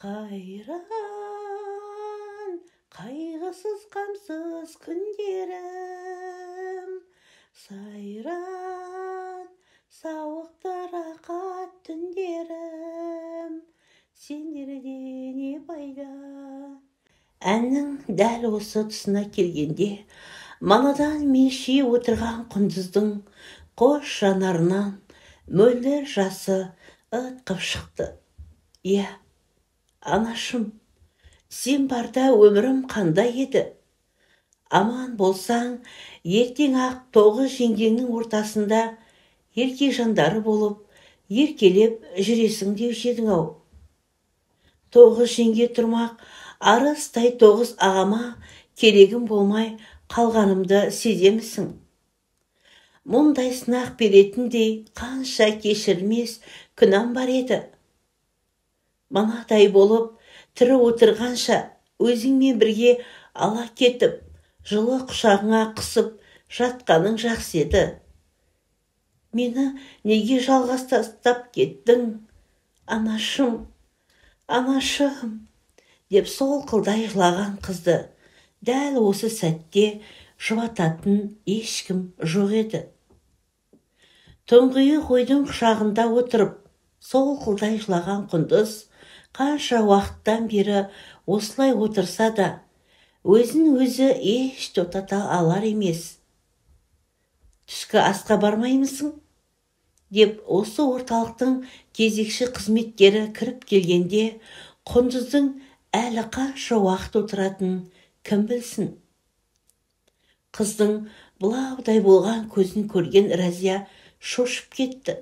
Қайран, қайғысыз қамсыз күндерім, сайран, сауықты рақат түндерім, сендерде не пайда? Әннің дәл осы тұсына келгенде, манадан меши отырған құндыздың қош жанарынан мөлдір жасы ытқып шықты. Иә, анашым, сен барда өмірім қандай еді? Аман болсаң, ертең-ақ 9 жеңгеңнің ортасында ерке жандары болып, еркелеп жүресің деуші едің-ау. 9 жеңге тұрмақ, арыстай 9 ағама керегім болмай қалғанымды сеземісің? Мұндай сынақ беретіндей қанша кешірілмес күнәм бар еді. Манадай болып, тірі отырғанша өзіңмен бірге ала кетіп, жылы құшағыңа қысып жатқаның жақсы еді. Мені неге жалғыз тастап кеттің? Анашым, анашым, деп солқылдай жылаған қызды дәл осы сәтте жұбататын ешкім жоқ еді. Тұңғиық ойдың құшағында отырып, солқылдай жылаған құндыз қанша уақыттан бері осылай отырса да, өзін өзі еш тоқтата алар емес. Түскі асқа бармаймысың? Деп осы орталықтың кезекші қызметкері кіріп келгенде, құндыздың әлі қанша уақыт отыратын кім білсін? Қыздың бұлаудай болған көзін көрген Разия шошып кетті.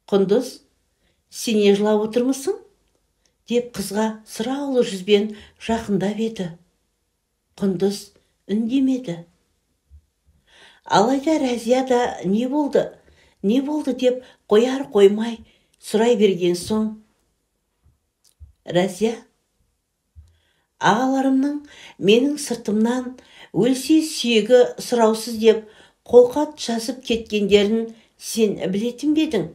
Құндыз, сен не жылап отырмысың? Деп қызға сұраулы жүзбен жақындап еді. Құндыз үндемеді. Алайда Разия да не болды деп қояр қоймай сұрай берген соң, Разия, ағаларымның менің сыртымнан өлсе сүйегі сұраусыз деп қолхат жазып кеткендерін сен білетін бе едің?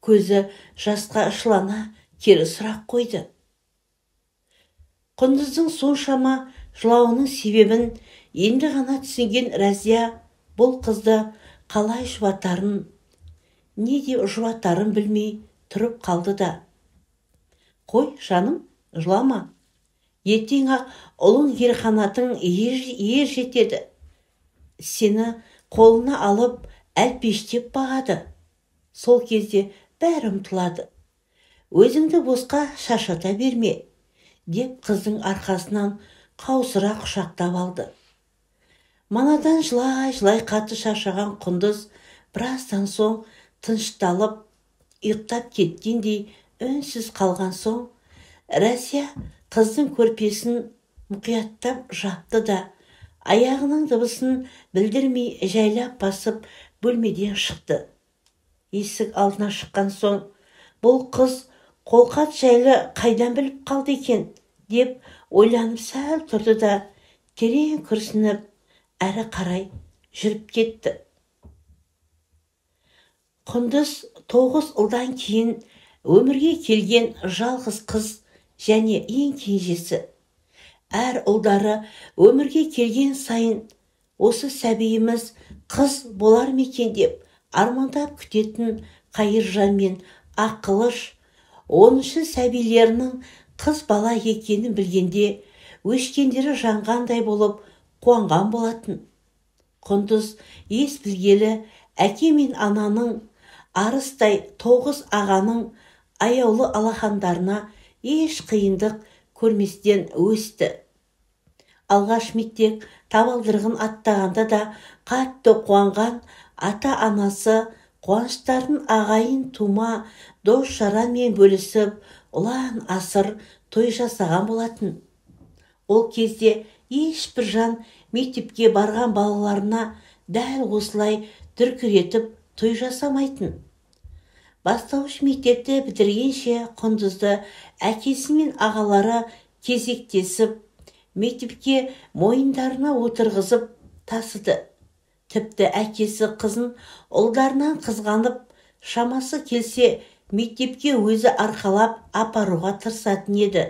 Көзі жасқа шылана кері сұрақ қойды. Құндыздың соншама жылауының себебін енді ғана түсінген Разия бұл қызды қалай жұбатарын, не де жұбатарын білмей тұрып қалды да. Қой, жаным, жылама. Ертең-ақ ұлың ерқанатың ер жетеді. Сені қолына алып әлпештеп бағады. Сол кезде бәрі ұмытылады. Өзіңді босқа шаршата берме, деп қыздың арқасынан қаусыра құшақтап алды. Манадан жылай қатты шаршаған құндыз біраздан соң тынышталып, ұйықтап кеткендей үнсіз қалған соң, Разия қыздың көрпесін мұқияттап жапты да, аяғының дыбысын білдірмей жайлап басып бөлмеден шықты. Есік алдына шыққан соң, бұл қыз қолхат жайлы қайдан біліп қалды екен, деп ойланып сәл тұрды да, терең күрсініп, әрі қарай жүріп кетті. Құндыз 9 жылдан кейін өмірге келген жалғыз қыз және ең кенжесі. Әр ұлдары өмірге келген сайын осы сәбиіміз қыз болар мекен деп армандап күтетін Қайыржан мен Аққылыш 10-шы сәбилерінің қыз бала екенін білгенде өшкендері жанғандай болып қуанған болатын. Құндыз ес білгелі әке мен ананың, арыстай 9 ағаның аяулы алақандарына еш қиындық көрместен өсті. Алғаш мектеп табалдырығын аттағанда да қатты қуанған ата-анасы қуаныштарын ағайын тума дос-жаранмен бөлісіп, ұлан асыр той жасаған болатын. Ол кезде ешбір жан мектепке барған балаларына дәл осылай дүркіретіп той жасамайтын. Бастауыш мектепті бітіргенше құндызды әкесі мен ағалары кезектесіп, мектепке мойындарына отырғызып тасыды. Тіпті әкесі қызын ұлдарынан қызғанып, шамасы келсе мектепке өзі арқалап апаруға тырысатын еді.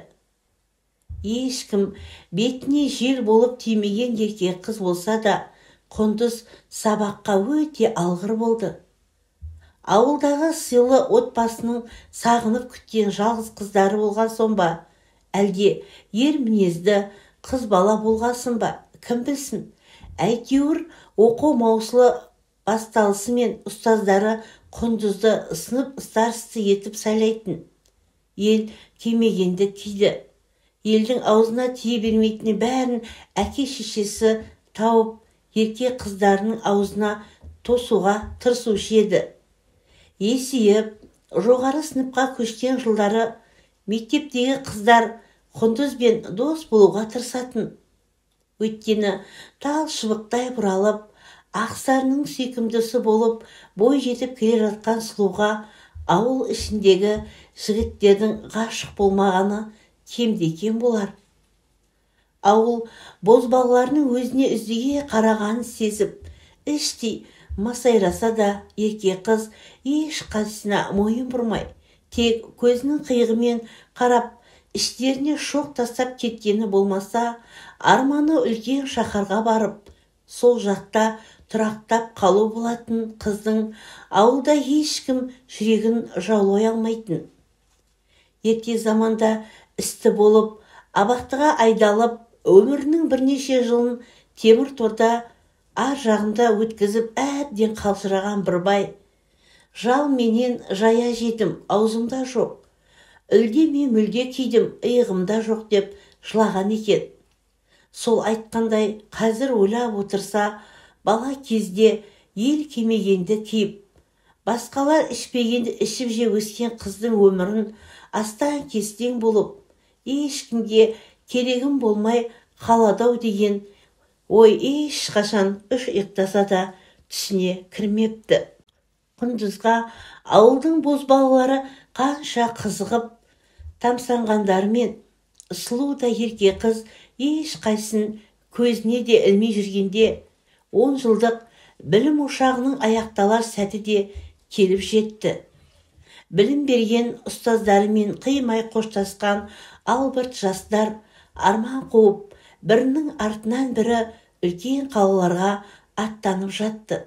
Ешкім бетіне жел болып тимеген еркек қыз болса да, Құндыз сабаққа өте алғыр болды. Ауылдағы сыйлы отбасының сағынып күткен жалғыз қыздары болған соң ба, әлде ер мінезді қыз бала болғасын ба, кім білсін. Әйтеуір оқу маусылы басталысымен ұстаздары Құндызды сынып старосты етіп сайлайтын. Ел тимегенді тиді. Елдің аузына тие бермейтін бәрін әке-шешесі тауып, еркек қыздарының аузына тосуға тырысушы еді. Есейіп, жоғары сыныпқа көшкен жылдары мектептегі қыздар Құндызбен дос болуға тырысатын. Өйткені тал шыбықтай бұралып, ақсарының сүйкімдісі болып бой жетіп келе жатқан сұлуға ауыл ішіндегі жігіттердің ғашық болмағаны кемде-кем болар. Ауыл бозбалаларының өзіне үздіге қарағанын сезіп, іштей масайраса да, еркек қыз еш қайсысына мойын бұрмай, тек көзінің қиығымен қарап, іштеріне шоқ тастап кеткені болмаса, арманы үлкен шаһарға барып, сол жақта тұрақтап қалу болатын қыздың ауылда ешкім жүрегін жаулай алмайтын. Ерте заманда істі болып, абақтыға айдалып, өмірінің бірнеше жылын темір торда ар жағында өткізіп әбден қалжыраған бір бай. Жал менен жая жетім, аузымда жоқ. Үлде мүлде күйдім, иығымда жоқ деп жылаған екен. Сол айтқандай қазір ойлап отырса, бала кезде ел кемегенді киіп, басқалар ішпегенді ішіп жеп өскен қыздың өмірін астан-кестен болып, ешкімге керегім болмай қаладау деген ой ешқашан үш иықтаса да түсіне кірмепті. Құндызға ауылдың бозбалалары қанша қызығып тамсанғандарымен, сұлу да еркек қыз ешқайсысын көзіне де ілмей жүргенде, 10 жылдық білім ошағының аяқталар сәті де келіп жетті. Білім берген ұстаздарымен қимай қоштасқан албырт жастар арман қуып, бірінің артынан бірі үлкен қалаларға аттанып жатты.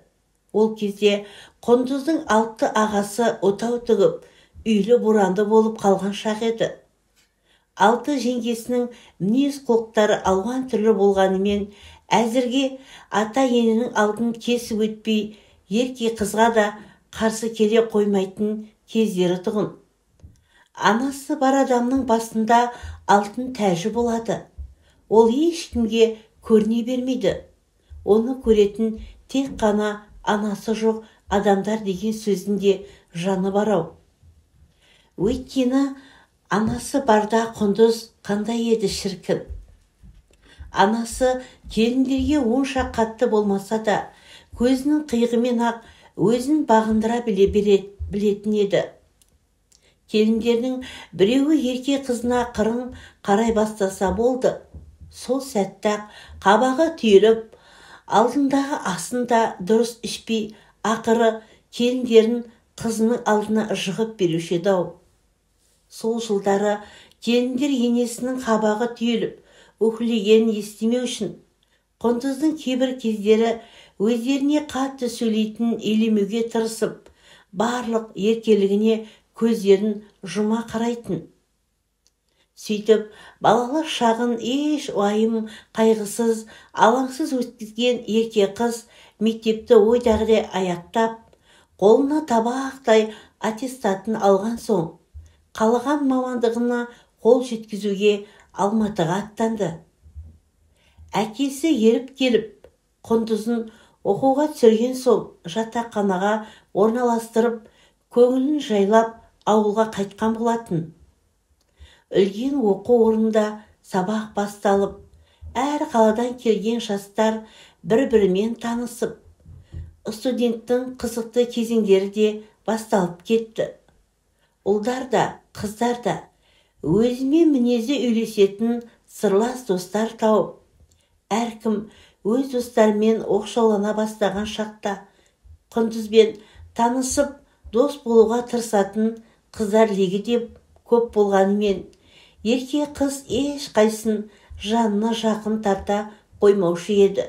Ол кезде Құндыздың 6 ағасы отау тігіп, үйлі бұранды болып қалған шақ еді. 6 жеңгесінің мінез құлықтары алуан түрлі болғанымен, әзірге ата енінің алдын кесіп өтпей, еркек қызға да қарсы келе қоймайтын кездері тұғын. Анасы бар адамның басында алтын тәжі болады. Ол ешкімге көріне бермейді. Оны көретін тек қана анасы жоқ адамдар деген сөзінде жаны барау. Өйткені анасы барда Құндыз қандай еді шіркін. Анасы келіндерге онша қатты болмаса да, көзінің қиығымен ақ өзін бағындыра білетін еді. Келіндердің біреуі еркек қызына қырын қарай бастаса болды. Сол сәтті қабағы түйіліп, алдындағы асында дұрыс ішпей, ақыры келіндерін қызының алдына жығып беруші еді-ау. Сол жылдары келіндер енесінің қабағы түйіліп, үһілегенін естімеу үшін, Құндыздың кейбір кездері өздеріне қатты сөйлейтін елемеуге тырысып, барлық еркелігіне көздерін жұма қарайтын. Сөйтіп, балалық шағын еш уайым қайғысыз, алаңсыз өткізген еркек қыз мектепті ойдағыдай аяқтап, қолына табақтай аттестатын алған соң, қалаған мамандығына қол жеткізуге Алматыға аттанды. Әкесі еріп келіп, Құндызын оқуға түсірген соң жатақханаға орналастырып, көңілін жайлап ауылға қайтқан болатын. Үлген оқу орнында сабақ басталып, әр қаладан келген жастар бір-бірімен танысып, студенттің қызықты кезеңдері де басталып кетті. Ұлдар да, қыздар да өзімен мінезі үйлесетін сырлас достар тауып, әркім өз достарымен оқшаулана бастаған шақта, Құндызбен танысып, дос болуға тырысатын қыздар легі деп көп болғанымен, ерке қыз ешқайсын жанына жақын тарта қоймаушы еді.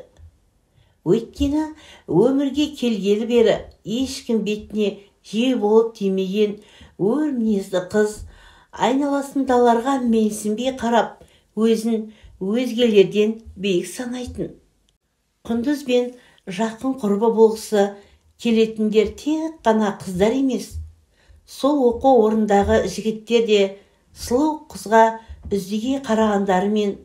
Өйткені өмірге келгелі бері ешкім бетіне жел болып тимеген өр мінезді қыз айналасындаларға менсінбей қарап, өзін өзгелерден биік санайтын. Құндызбен жақын құрбы болғысы келетіндер тек қана қыздар емес, сол оқу орнындағы жігіттер де сұлу қызға үздіге қарағандарымен,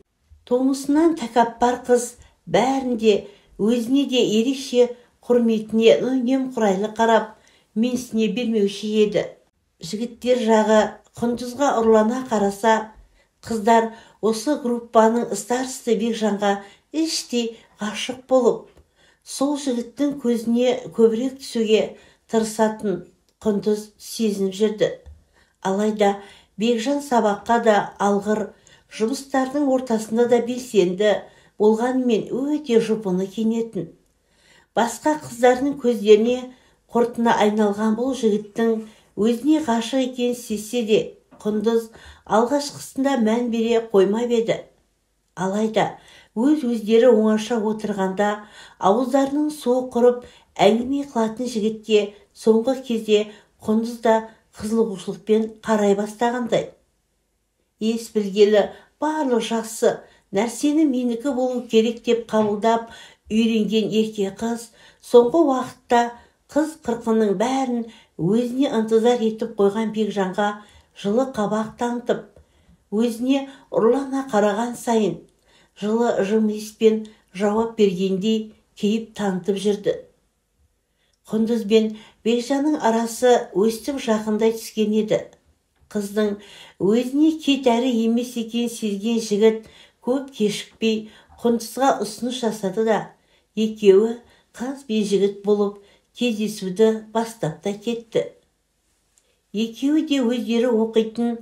тумысынан тәкаппар қыз бәрінде өзіне де ерекше құрметіне немқұрайлы қарап, менсіне бермеуші еді. Жігіттер жағы Құндызға ұрлана қараса, қыздар осы группаның старосты Бекжанға іштей ғашық болып, сол жігіттің көзіне көбірек түсуге тырысатын Құндыз сезініп жүрді. Алайда Бекжан сабаққа да алғыр, жұмыстардың ортасында да белсенді болғанымен өте жұпыны киінетін. Басқа қыздардың көздеріне құртына айналған бұл жігіттің өзіне ғашық екенін сезсе де, Құндыз алғашқысында мән бере қоймап еді. Алайда өздері оңаша отырғанда ауыздарының суы құрып әңгіме қылатын жігітке соңғы кезде Құндыз да қызығушылықпен қарай бастағандай. Ес білгелі барлық жақсы нәрсені менікі болу керек деп қабылдап үйренген ерке қыз соңғы уақытта қыз қырқының бәрін өзіне ынтызар етіп қойған Бекжанға жылы қабақ танытып, өзіне ұрлана қараған сайын жылы жымиыспен жауап бергендей кейіп танытып жүрді. Құндыз бен Бекжанның арасы өстіп жақындай түскен еді. Қыздың өзіне кетәрі емес екенін сезген жігіт көп кешікпей Құндызға ұсыныс жасады да, екеуі қыз бен жігіт болып кездесуді бастап та кетті. Екеуі де өздері оқитын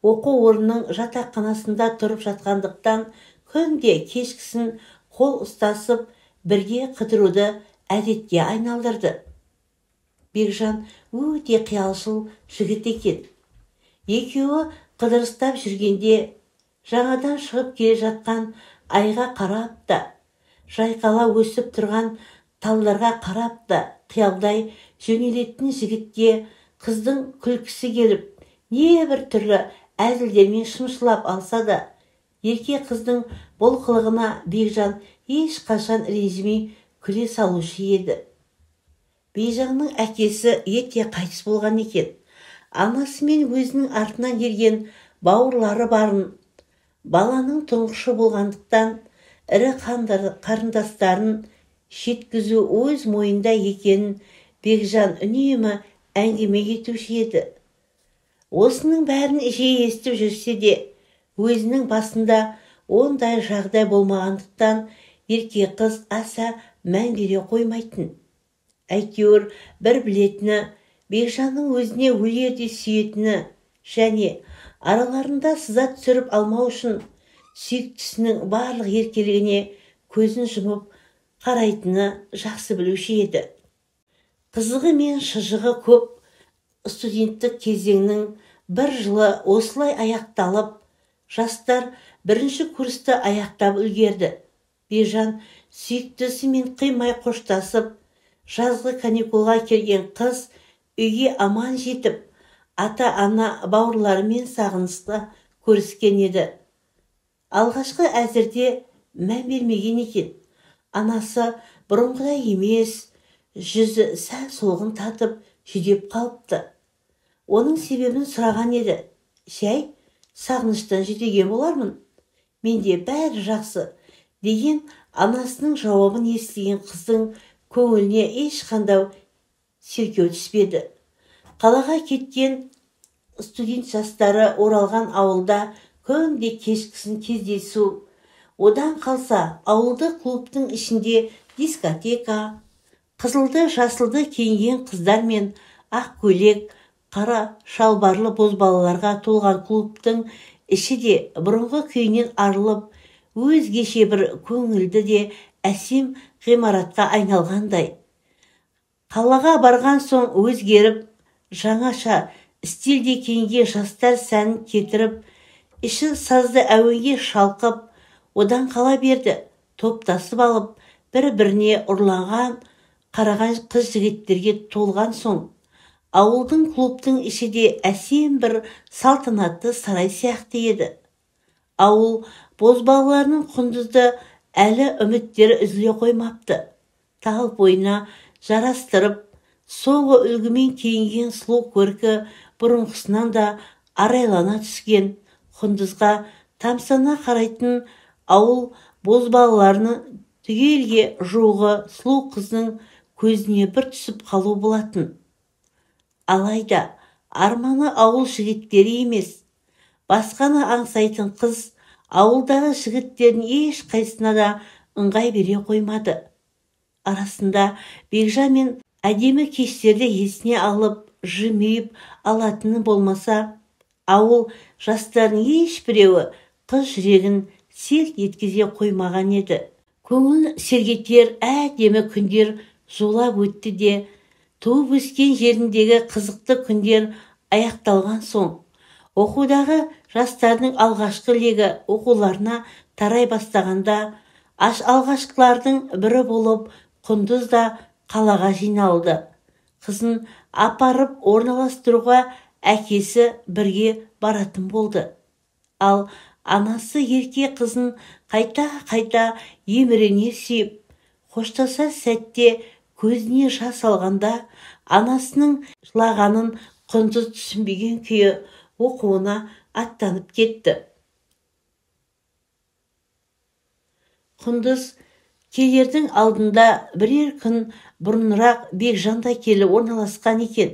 оқу орнының жатақханасында тұрып жатқандықтан күнде кешкісін қол ұстасып бірге қыдыруды әдетке айналдырды. Бекжан өте қиялшыл жігіт екен. Екеуі қыдырыстап жүргенде жаңадан шығып келе жатқан айға қарап та, жайқала өсіп тұрған талдарға қарап та қиялдай жөнелетін жігітке қыздың күлкісі келіп, небір түрлі әзілдермен шымшылап алса да, ерке қыздың бұл қылығына Бекжан ешқашан ренжімей күле салушы еді. Бекжанның әкесі ерте қайтыс болған екен. Анасы мен өзінің артынан ерген бауырлары барын, баланың тұңғышы болғандықтан ірі қарындастарын жеткізу өз мойында екенін Бекжан үнемі әңгіме етуші еді. Осының бәрін жиі естіп жүрсе де, өзінің басында ондай жағдай болмағандықтан ерке қыз аса мән бере қоймайтын. Әйтеуір бір білетіні, Бекжанның өзіне өлердей сүйетіні және араларында сызат түсіріп алмау үшін сүйіктісінің барлық еркелігіне көзін жұмып қарайтыны жақсы білуші еді. Қызығы мен шыжығы көп студенттік кезеңнің бір жылы осылай аяқталып, жастар бірінші курсты аяқтап үлгерді. Бекжан сүйіктісімен қимай қоштасып, жазғы каникулға келген қыз үйге аман жетіп, ата-ана бауырларымен сағынысты көріскен еді. Алғашқы әзірде мән бермеген екен. Анасы бұрынғыдай емес, жүзі сәл солғын татып жүдеп қалыпты. Оның себебін сұраған еді. Шәй, сағыныштан жүдеген болармын. Менде бәрі жақсы, деген анасының жауабын естіген қыздың көңіліне ешқандай селкеу түспеді. Қалаға кеткен студент жастары оралған ауылда күнде кешкісін кездесу. Одан қалса ауылды клубтың ішінде дискотека, қызылды жасылды киінген қыздар мен ақ көйлек, қара шалбарлы бозбалаларға толған клубтың іші де бұрынғы күйінен арылып, өзгеше бір көңілді де әсем ғимаратқа айналғандай. Қалаға барған соң өзгеріп, жаңаша стильде киінген жастар сәнін кетіріп, іші сазды әуенге шалқып, одан қала берді. Топтасып алып, бір-біріне ұрланған, қараған қыз жігіттерге толған соң, ауылдың клубтың іші де әсем бір салтанатты сарай сияқты еді. Ауыл бозбалаларының Құндызды әлі үміттері үзіле қоймапты. Тал бойына жарастырып, соңғы үлгімен киінген сұлу көркі бұрынғысынан да арайлана түскен. Құндызға тамсана қарайтын ауыл бозбалаларының түгелге жуығы сұлу қыздың көзіне бір түсіп қалу болатын. Алайда арманы ауыл жігіттері емес, басқаны аңсайтын қыз ауылдағы жігіттердің еш қайсына да ыңғай бере қоймады. Арасында Бекжан мен әдемі кештерді есіне алып, жымиып алатыны болмаса, ауыл жастарының ешбіреуі қыз жүрегін селт еткізе қоймаған еді. Көңілін сергетер әдемі күндер зулап өтті де, туып өскен жеріндегі қызықты күндер аяқталған соң, оқудағы жастардың алғашқы легі оқуларына тарай бастағанда, алғашқылардың бірі болып Құндыз да қалаға жиналды. Қызын апарып орналастыруға әкесі бірге баратын болды. Ал анасы ерке қызын қайта-қайта емірене сүйіп, қоштасар сәтте көзіне жас алғанда, анасының жылағанын Құндыз түсінбеген күйі оқуына аттанып кетті. Құндыз келердің алдында бірер күн бұрынырақ Бекжан да келіп орналасқан екен.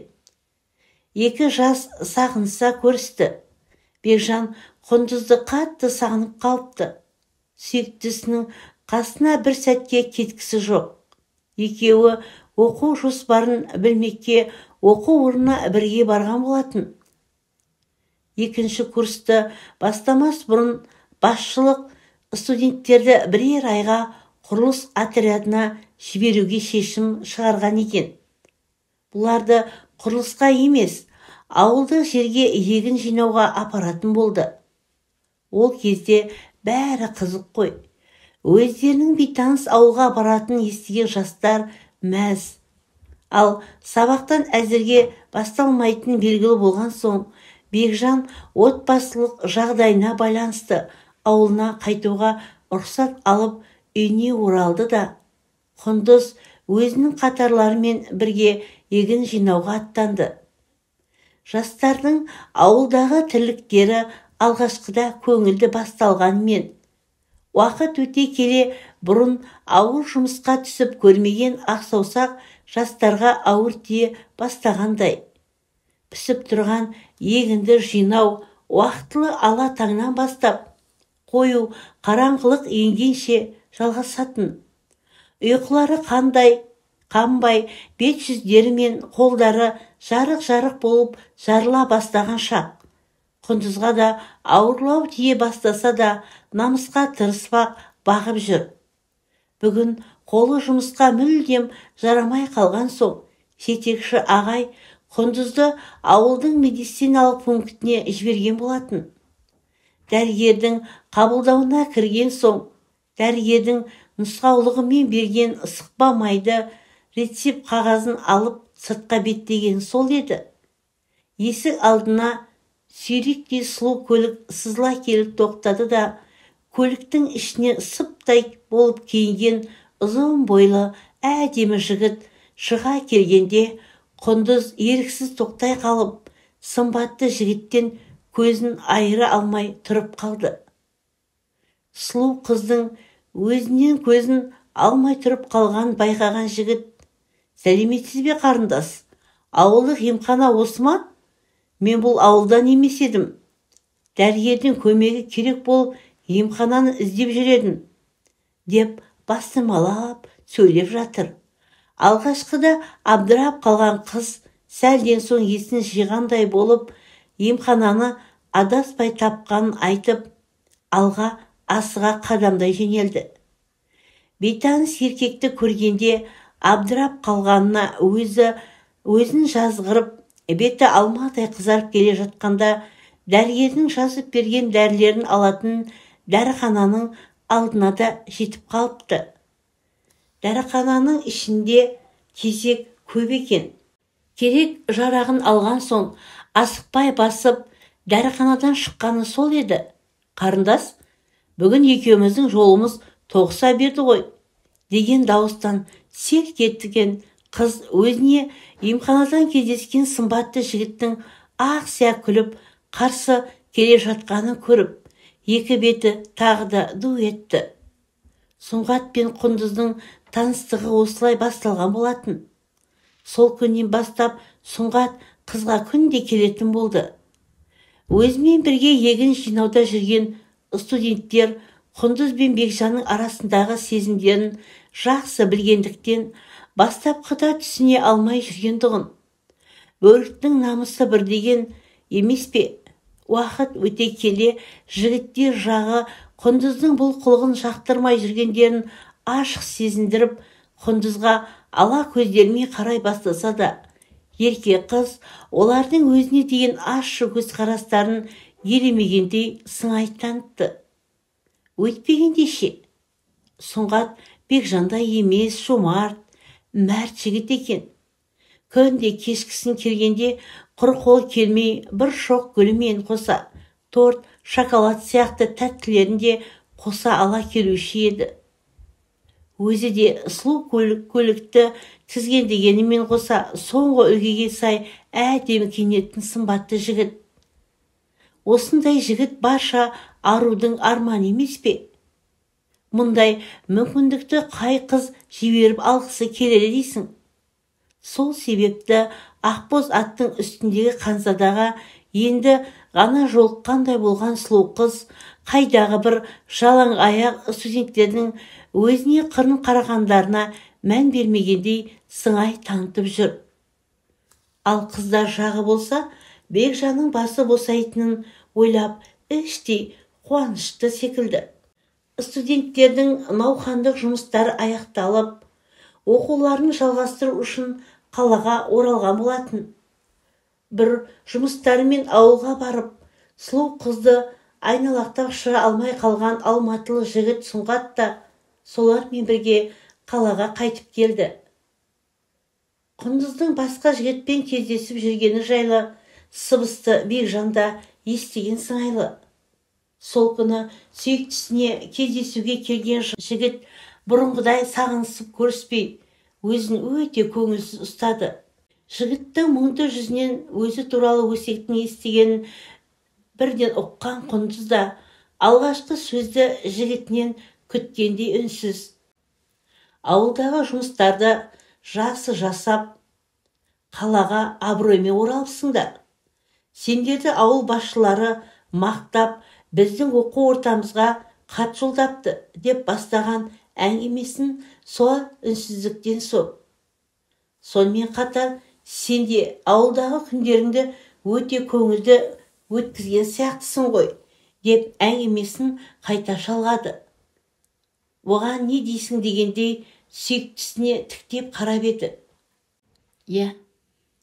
Екі жас сағынса көрісті. Бекжан Құндызды қатты сағынып қалыпты. Сүйіктісінің қасына бір сәтке кеткісі жоқ. Екеуі оқу жоспарын білмекке оқу орнына бірге барған болатын. Екінші курсты бастамас бұрын басшылық студенттерді бірер айға құрылыс отрядына жіберуге шешім шығарған екен. Бұларды құрылысқа емес, ауылдық жерге егін жинауға апаратын болды. Ол кезде бәрі қызық қой. Өздерінің бейтаныс ауылға баратын естіген жастар мәз. Ал сабақтан әзірге басталмайтын белгілі болған соң, Бекжан отбасылық жағдайына байланысты ауылына қайтуға рұқсат алып үйіне оралды да, Құндыз өзінің қатарларымен бірге егін жинауға аттанды. Жастардың ауылдағы тірліктері алғашқыда көңілді басталғанмен, уақыт өте келе бұрын ауыр жұмысқа түсіп көрмеген ақсаусақ жастарға ауыр тие бастағандай. Пісіп тұрған егінді жинау уақытылы ала таңнан бастап, қою қараңғылық енгенше жалғасатын. Ұйқылары қанбай бет жүздері мен қолдары жарық-жарық болып жарыла бастаған шақ. Құндызға да ауырлау тие бастаса да намысқа тырыспақ бағып жүр. Бүгін қолы жұмысқа мүлдем жарамай қалған соң, жетекші ағай Құндызды ауылдың медициналық пунктіне жіберген болатын. Дәрігердің қабылдауына кірген соң, дәрігердің нұсқаулығымен берген ысықпа майды рецепт қағазын алып сыртқа беттеген сол еді. Есік алдына сүйріктей сұлу көлік сызыла келіп тоқтады да, көліктің ішіне сыптай болып киінген ұзын бойлы әдемі жігіт шыға келгенде, Құндыз еріксіз тоқтай қалып, сымбатты жігіттен көзін айыра алмай тұрып қалды. Сұлу қыздың өзінен көзін алмай тұрып қалған байқаған жігіт: «Сәлеметсіз бе қарындас? Ауылдық емхана осы ма? Мен бұл ауылдан емес едім. Дәрігердің көмегі керек болып емхананы іздеп жүр», деп бастырмалап сөйлеп жатыр. Алғашқыда абдырап қалған қыз сәлден соң есін жиғандай болып, емхананы адаспай тапқанын айтып, алға асыға қадамдай жөнелді. Бейтаныс еркекті көргенде абдырап қалғанына өзін жазғырып, беті алмадай қызарып келе жатқанда дәрігердің жазып берген дәрілерін алатын дәріхананың алдына да жетіп қалыпты. Дәріхананың ішінде кезек көп екен. Керек жарағын алған соң асықпай басып дәріханадан шыққаны сол еді. Қарындас, бүгін екеуміздің жолымыз тоғыса берді ғой, деген дауыстан селк еткен қыз өзіне емханадан кездескен сымбатты жігіттің ақсия күліп қарсы келе жатқанын көріп, екі беті тағы да ду етті. Сұңғат пен Құндыздың таныстығы осылай басталған болатын. Сол күннен бастап Сұңғат қызға күнде келетін болды. Өзімен бірге егін жинауда жүрген студенттер Құндыз бен Бекжанның арасындағы сезімдерін жақсы білгендіктен бастапқыда түсіне алмай жүргендігін. Бөріктің намысы бір деген емес пе? Уақыт өте келе жігіттер жағы Құндыздың бұл қылығын жақтырмай жүргендерін ашық сезіндіріп, Құндызға ала көздермен қарай бастаса да, ерке қыз олардың өзіне деген ащы көзқарастарын елемегендей сыңай танытты. Өйтпегенде ше, Сұңғат Бекжандай емес, жомарт, мәрт жігіт екен. Күнде кешкісін келгенде құр қол келмей бір шоқ гүлімен қоса торт, шоколад сияқты тәттілерін де қоса ала келуші еді. Өзі де сұлу көлікті тізгендегенімен қоса соңғы үлгіге сай әдемі киінетін сымбатты жігіт. Осындай жігіт барша арудың арманы емес пе? Мұндай мүмкіндікті қай қыз жіберіп алғысы келеді дейсің? Сол себепті ақбоз аттың үстіндегі Ханзадаға енді ғана жолыққандай болған сұлу қыз қайдағы бір жалаң аяқ студенттердің өзіне қырын қарағандарына мән бермегендей сыңай танытып жүр. Ал қыздар жағы болса, Бекжанның басы босайтынын ойлап іштей қуанышты секілді. Студенттердің науқандық жұмыстары аяқталып, оқуларын жалғастыру үшін қалаға оралған болатын. Бір жұмыстарымен ауылға барып, сұлу қызды айналақтап шыға алмай қалған алматылы жігіт Сұңғат та солармен бірге қалаға қайтып келді. Құндыздың басқа жігітпен кездесіп жүргені жайлы сыбысты Бекжан да естіген сыңайлы. Сол күні сүйіктісіне кездесуге келген жігіт бұрынғыдай сағынысып көріспей, өзін өте көңілсіз ұстады. Жігіттің мұңды жүзінен өзі туралы өсектің естігенін бірден ұққан Құндыз да алғашқы сөзді жігітінен күткендей үнсіз. Ауылдағы жұмыстарды жақсы жасап, қалаға абыроймен оралыпсыңдар. Сендерді ауыл басшылары мақтап, біздің оқу ортамызға хат жолдапты деп бастаған әңгімесін сол үнсіздіктен соң. Сонымен қатар сенде ауылдағы күндеріңді өте көңілді өткізген сияқтысың ғой деп әңгімесін қайта жалғады. Оған не дейсің дегендей сүйіктісіне тіктеп қарап еді. Иә,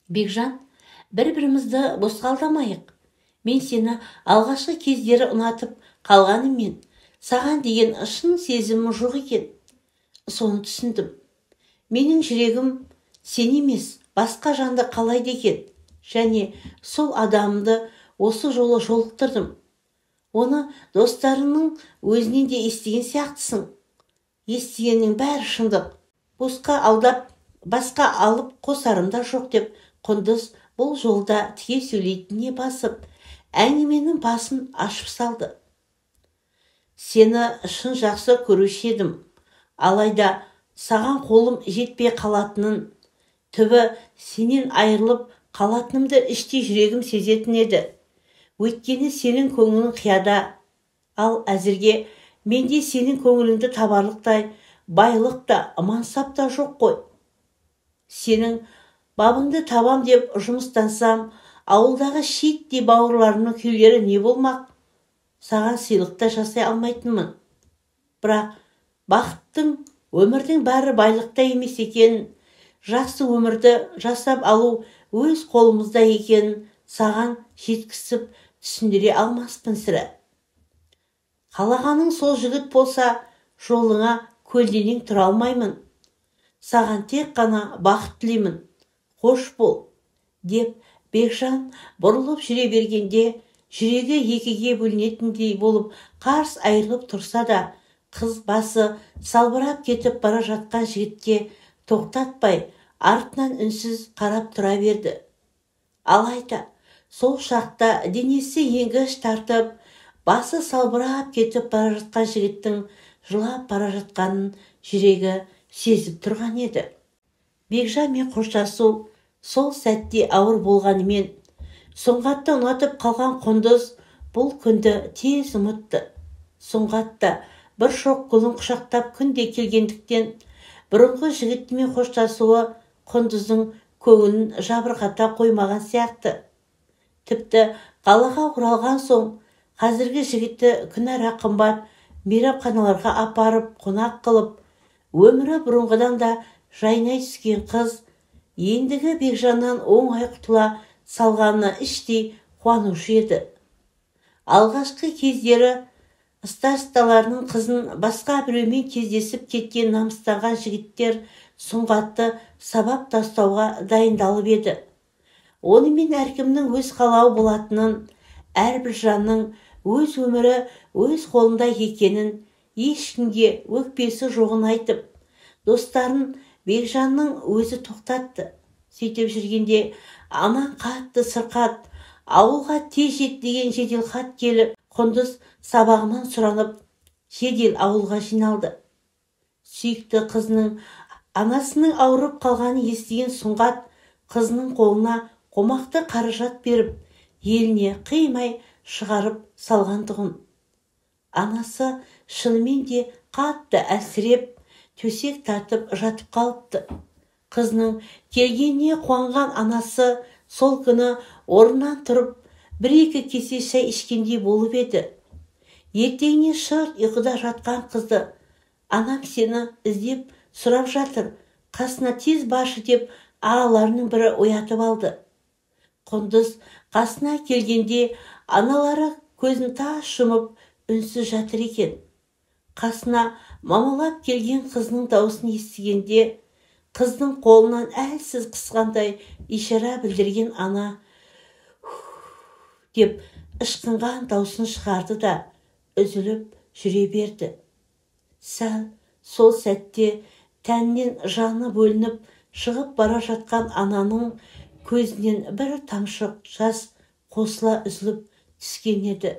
Бекжан, бір-бірімізді босқа алдамайық. Мен сені алғашқы кездері ұнатып қалғаныммен, саған деген шын сезімім жоқ екен. Соны түсіндім. Менің жүрегім сен емес, басқа жанды қалайды екен. Және сол адамды осы жолы жолықтырдым. Оны достарының өзінен де естіген сияқтысың. Естігеннің бәрі шындық. Босқа алдап, басқа алып қосарым да жоқ деп Құндыз бұл жолда тіке сөйлейтініне басып, әңгіменің басын ашып салды. Сені шын жақсы көруші едім. Алайда саған қолым жетпей қалатынын, түбі сенен айырылып қалатынымды іштей жүрегім сезетін еді. Өйткені сенің көңілің қияда. Ал әзірге менде сенің көңіліңді табарлықтай байлық та мансап та жоқ қой. Сенің бабыңды табам деп жұмыстансам, ауылдағы шиеттей бауырларымның күйлері не болмақ? Саған сыйлықта жасай алмайтынмын. Бірақ бақыттың, өмірдің бәрі байлықта емес екенін, жақсы өмірді жасап алу өз қолымызда екенін саған жеткізіп түсіндіре алмаспын сірә. Қалағаның сол жігіт болса, жолыңа көлденең тұра алмаймын. Саған тек қана бақыт тілеймін. Қош бол, деп Бекжан бұрылып жүре бергенде, жүрегі екіге бөлінетіндей болып қарс айырылып тұрса да, қыз басы салбырап кетіп бара жатқан жігітке тоқтатпай, артынан үнсіз қарап тұра берді. Алайда, сол шақта денесі еңгіш тартып, басы салбырап кетіп бара жатқан жігіттің жылап бара жатқанын жүрегі сезіп тұрған еді. Бекжанмен қоштасу сол сәтте ауыр болғанымен, Сұңғатты ұнатып қалған Құндыз бұл күнді тез ұмытты. Сұңғатта бір шоқ гүлін құшақтап күнде келгендіктен, бұрынғы жігітімен қоштасуы Құндыздың көңілін жабырқата қоймаған сияқты. Тіпті қалаға оралған соң, қазіргі жігіті күнара қымбат мейрамханаларға апарып қонақ қылып, өмірі бұрынғыдан да жайнай түскен қыз, ендігі Бекжаннан оңай құтыла салғанына іштей қуанушы еді. Алғашқы кездері ыстасталарының қызын басқа біреумен кездесіп кеткен намыстанған жігіттер Сұңғатты сабап тастауға дайындалып еді. Онымен әркімнің өз қалауы болатынын, әрбір жанның өз өмірі өз қолында екенін, ешкімге өкпесі жоғын айтып, достарын Бекжанның өзі тоқтатты. Сөйтіп жүргенде аман қатты сырқат, ауылға тез жет деген жедел хат келіп, Құндыз сабағынан сұранып, жедел ауылға жиналды. Сүйікті қызының анасының ауырып қалғанын естіген Сұңғат қызының қолына қомақты қаражат беріп, еліне қимай шығарып салғандығын. Анасы шынымен де қатты әлсіреп, төсек тартып жатып қалыпты. Қызының келгеніне қуанған анасы сол күні орнынан тұрып, бір-екі кесе шай ішкендей болып еді. Ертеңіне шырт ұйқыда жатқан қызды, анам сені іздеп сұрап жатыр, қасына тез баршы деп ағаларының бірі оятып алды. Құндыз қасына келгенде аналары көзін тас жұмып үнсіз жатыр екен. Қасына мамалап келген қызының даусын естігенде, қыздың қолынан әлсіз қысқандай ишара білдірген ана деп ышқынған даусын шығарды да үзіліп жүре берді. Сәл сол сәтте тәннен жаны бөлініп шығып бара жатқан ананың көзінен бір тамшы жас қосыла үзіліп түскен еді.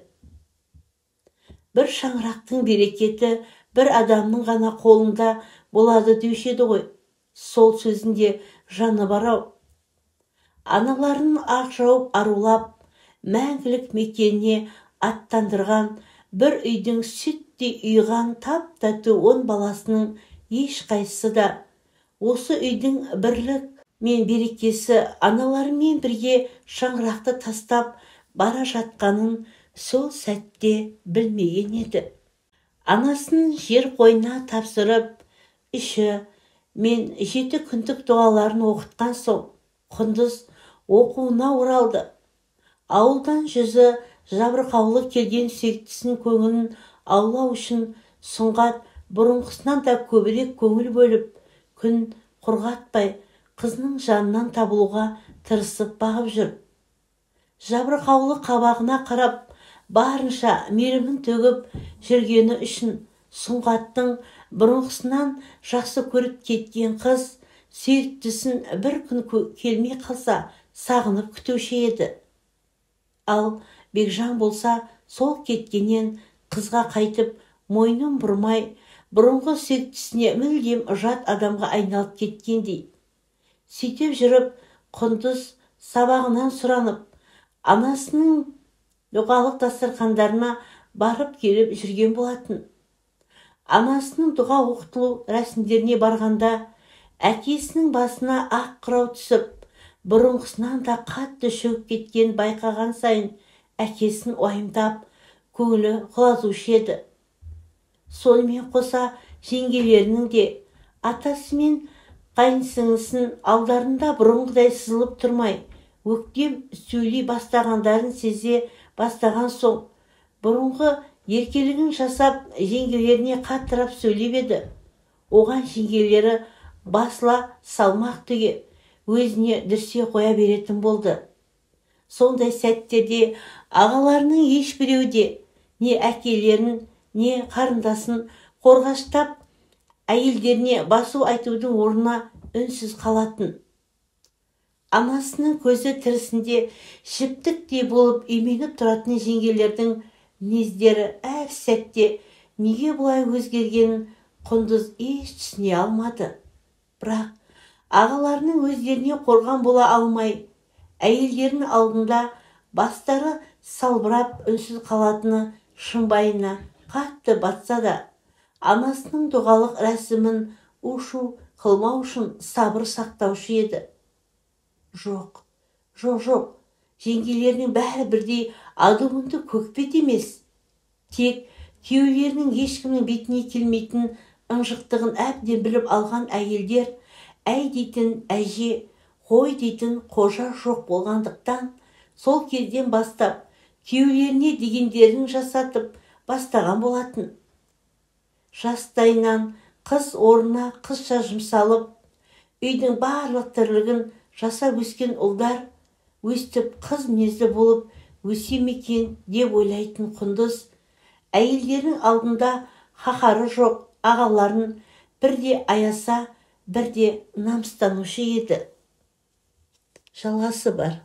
Бір шаңырақтың берекеті бір адамның ғана қолында болады деуші еді ғой. Сол сөзінде жаны бар-ау. Аналарын ақ жауып арулап, мәңгілік мекеніне аттандырған бір үйдің сүттей ұйыған тап-тату 10 баласының ешқайсысы да осы үйдің бірлік мен берекесі аналарымен бірге шаңырақты тастап бара жатқанын сол сәтте білмеген еді. Анасын жер қойнына тапсырып, үші мен 7 күндік дұғаларын оқытқан соң, Құндыз оқуына оралды. Ауылдан жүзі жабырқаулы келген сүйіктісінің көңілін аулау үшін Сұңғат бұрынғысынан да көбірек көңіл бөліп, күн құрғатпай қызының жанынан табылуға тырысып бағып жүр. Жабырқаулы қабағына қарап, барынша мейірімін төгіп жүргені үшін Сұңғаттың бұрынғысынан жақсы көріп кеткен қыз сүйіктісін бір күн келмей қалса сағынып күтуші еді. Ал Бекжан болса сол кеткеннен қызға қайтып мойнын бұрмай, бұрынғы сүйіктісіне мүлдем жат адамға айналып кеткендей. Сөйтіп жүріп, Құндыз сабағынан сұранып, анасының дұғалық дастархандарына барып келіп жүрген болатын. Анасының дұға оқытылу рәсімдеріне барғанда, әкесінің басына ақ қырау түсіп, бұрынғысынан да қатты шөгіп кеткен байқаған сайын әкесін уайымдап, көңілі құлазушы еді. Сонымен қоса жеңгелерінің де атасы мен қайынсіңлісін алдарында бұрынғыдай сызылып тұрмай, өктем сөйлей бастағандарын сезе бастаған соң, бұрынғы еркелігін жасап жеңгелеріне қаттырап сөйлеп еді. Оған жеңгелері басыла салмақ түге өзіне дүрсе қоя беретін болды. Сондай сәттерде ағаларының ешбіреуде не әкелерін, не қарындасын қорғаштап, әйелдеріне басу айтудың орнына үнсіз қалатын. Анасының көзі тірісінде шіптіктей болып именіп тұратын жеңгелердің мінездері әр сәтте неге бұлай өзгергенін Құндыз еш түсіне алмады. Бірақ ағаларының өздеріне қорған бола алмай, әйелдерінің алдында бастары салбырап үнсіз қалатыны шымбайына қатты батса да, анасының дұғалық рәсімін у-шу қылмау үшін сабыр сақтаушы еді. Жоқ, жеңгелерінің бәрі бірдей адуынды көкбет емес. Тек күйеулерінің ешкімнің бетіне келмейтін ынжықтығын әбден біліп алған әйелдер әй дейтін әже, қой дейтін қожа жоқ болғандықтан, сол кезден бастап күйеулеріне дегендерін жасатып бастаған болатын. Жастайынан қыз орнына қызша жұмсалып, үйдің барлық тірлігін жасап өскен ұлдар өстіп қыз мінезді болып өсе ме екен деп ойлайтын Құндыз, әйелдерінің алдында қаһары жоқ ағаларын бірде аяса, бірде намыстанушы еді. Жалғасы бар.